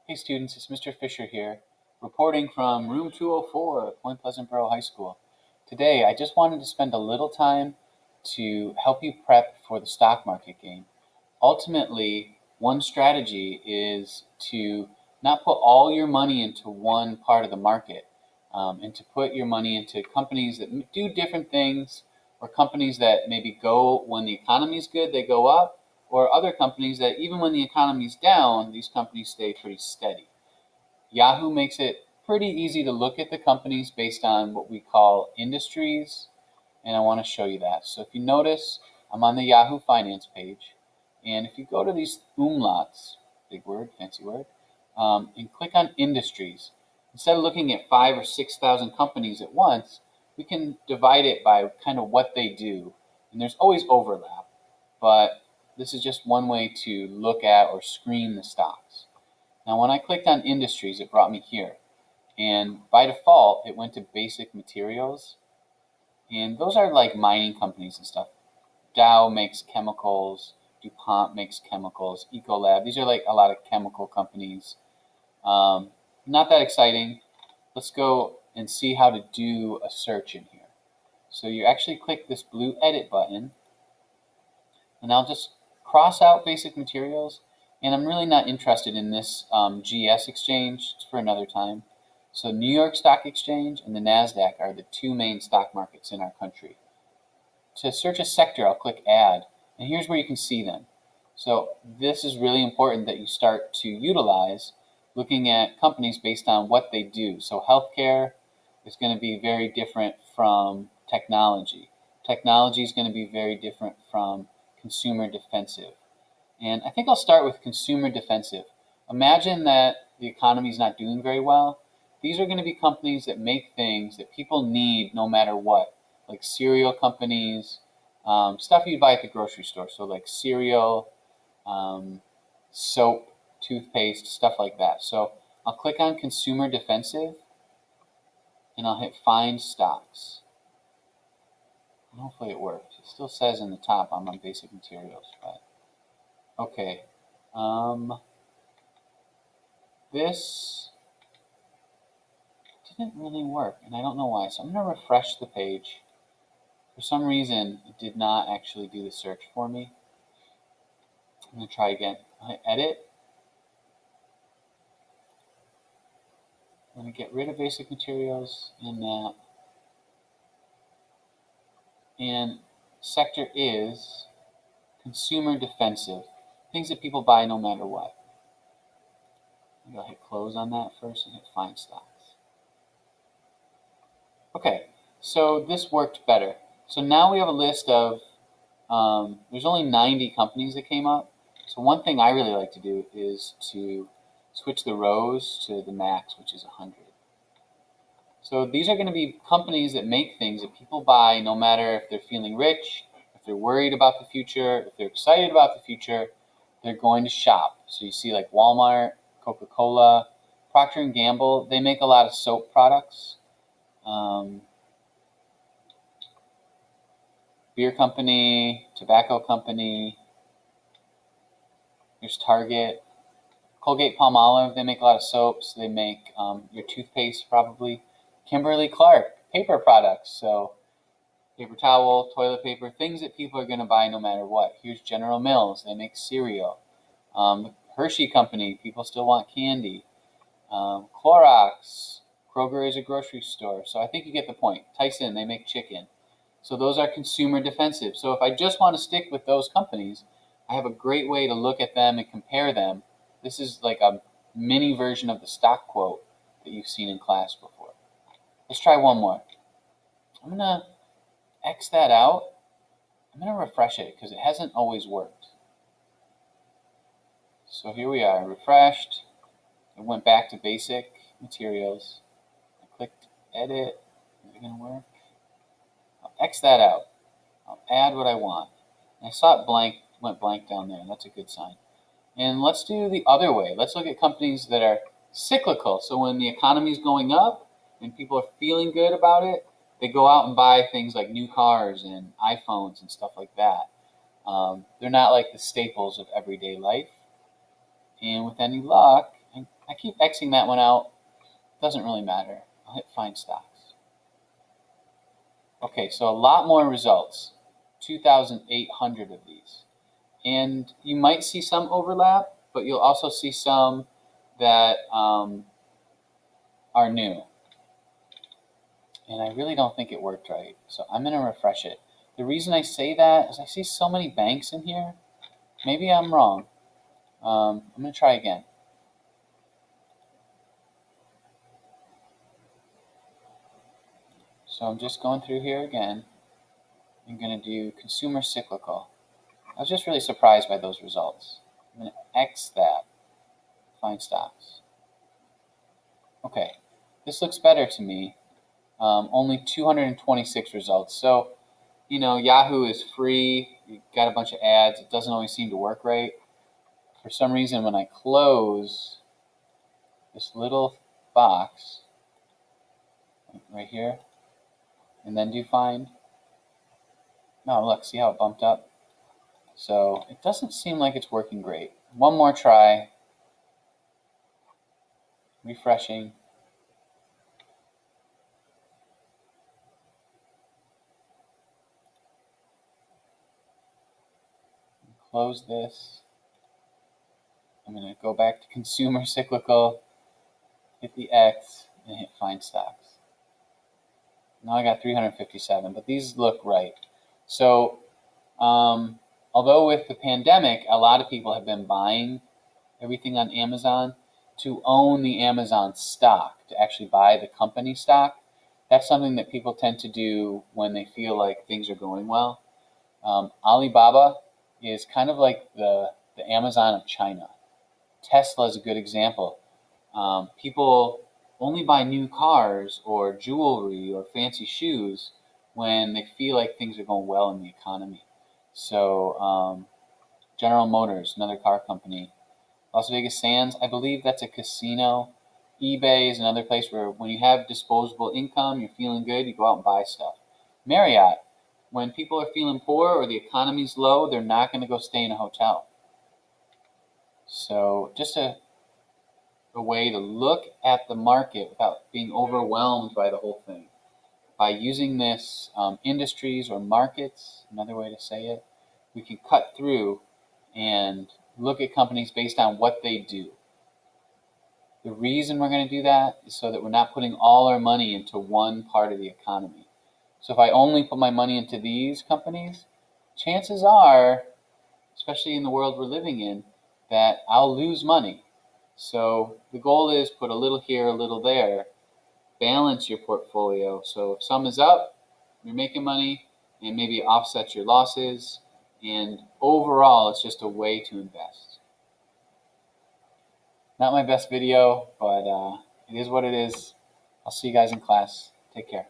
Hey students, it's Mr. Fisher here, reporting from room 204 at Point Pleasant Borough High School. Today, I just wanted to spend a little time to help you prep for the stock market game. Ultimately, one strategy is to not put all your money into one part of the market, and to put your money into companies that do different things, or companies that maybe go when the economy is good, they go up, or other companies that even when the economy's down, these companies stay pretty steady. Yahoo makes it pretty easy to look at the companies based on what we call industries, and I want to show you that. So if you notice, I'm on the Yahoo Finance page, and if you go to these umlauts, big word, fancy word, and click on industries, instead of looking at 5,000 or 6,000 companies at once, we can divide it by kind of what they do, and there's always overlap, but this is just one way to look at or screen the stocks. Now, when I clicked on industries, it brought me here. And by default, it went to basic materials. And those are like mining companies and stuff. Dow makes chemicals, DuPont makes chemicals, Ecolab. These are like a lot of chemical companies. Not that exciting. Let's go and see how to do a search in here. So you actually click this blue edit button, and I'll just cross out basic materials, and I'm really not interested in this GS exchange. It's for another time. So New York Stock Exchange and the NASDAQ are the two main stock markets in our country. To search a sector, I'll click Add, and here's where you can see them. So this is really important that you start to utilize looking at companies based on what they do. So healthcare is going to be very different from technology. Technology is going to be very different from consumer defensive. And I think I'll start with consumer defensive. Imagine that the economy is not doing very well. These are going to be companies that make things that people need no matter what, like cereal companies, stuff you'd buy at the grocery store. So like cereal, soap, toothpaste, stuff like that. So I'll click on consumer defensive, and I'll hit find stocks. Hopefully it worked. It still says in the top I'm on basic materials, but okay. This didn't really work, and I don't know why. So I'm going to refresh the page. For some reason, it did not actually do the search for me. I'm going to try again. I hit edit. I'm going to get rid of basic materials and that. And sector is consumer defensive, things that people buy no matter what. Maybe I'll hit close on that first and hit find stocks. Okay, so this worked better. So now we have a list of, there's only 90 companies that came up. So one thing I really like to do is to switch the rows to the max, which is 100. So these are going to be companies that make things that people buy no matter if they're feeling rich, if they're worried about the future, if they're excited about the future, they're going to shop. So you see like Walmart, Coca-Cola, Procter & Gamble, they make a lot of soap products. Beer company, tobacco company, there's Target. Colgate-Palmolive, they make a lot of soaps. They make your toothpaste probably. Kimberly-Clark, paper products. So paper towel, toilet paper, things that people are going to buy no matter what. Here's General Mills. They make cereal. Hershey Company, people still want candy. Clorox, Kroger is a grocery store. So I think you get the point. Tyson, they make chicken. So those are consumer defensive. So if I just want to stick with those companies, I have a great way to look at them and compare them. This is like a mini version of the stock quote that you've seen in class before. Let's try one more. I'm going to X that out. I'm going to refresh it because it hasn't always worked. So here we are, refreshed. It went back to basic materials. I clicked edit. Is it going to work? I'll X that out. I'll add what I want. And I saw it blank, went blank down there. That's a good sign. And let's do the other way. Let's look at companies that are cyclical. So when the economy is going up and people are feeling good about it, they go out and buy things like new cars and iPhones and stuff like that. They're not like the staples of everyday life. And with any luck, I I keep Xing that one out. Doesn't really matter. I'll hit find stocks. Okay, so a lot more results. 2,800 of these. And you might see some overlap, but you'll also see some that are new. And I really don't think it worked right. So I'm going to refresh it. The reason I say that is I see so many banks in here. Maybe I'm wrong. I'm going to try again. So I'm just going through here again. I'm going to do consumer cyclical. I was just really surprised by those results. I'm going to X that. Find stocks. Okay, this looks better to me. Only 226 results. So, you know, Yahoo is free. You got a bunch of ads. It doesn't always seem to work right. For some reason, when I close this little box right here and then do find, no, look, see how it bumped up? So it doesn't seem like it's working great. One more try. Refreshing. Close this. I'm going to go back to consumer cyclical, hit the X, and hit find stocks. Now I got 357, but these look right. So although with the pandemic, a lot of people have been buying everything on Amazon, to own the Amazon stock, to actually buy the company stock, that's something that people tend to do when they feel like things are going well. Alibaba is kind of like the Amazon of China. Tesla is a good example. People only buy new cars or jewelry or fancy shoes when they feel like things are going well in the economy. So General Motors, another car company. Las Vegas Sands, I believe that's a casino. eBay is another place where when you have disposable income, you're feeling good, you go out and buy stuff. Marriott, when people are feeling poor or the economy's low, they're not going to go stay in a hotel. So just a way to look at the market without being overwhelmed by the whole thing. By using this industries or markets, another way to say it, we can cut through and look at companies based on what they do. The reason we're going to do that is so that we're not putting all our money into one part of the economy. So if I only put my money into these companies, chances are, especially in the world we're living in, that I'll lose money. So the goal is put a little here, a little there, balance your portfolio. So if some is up, you're making money, and maybe offset your losses. And overall, it's just a way to invest. Not my best video, but it is what it is. I'll see you guys in class. Take care.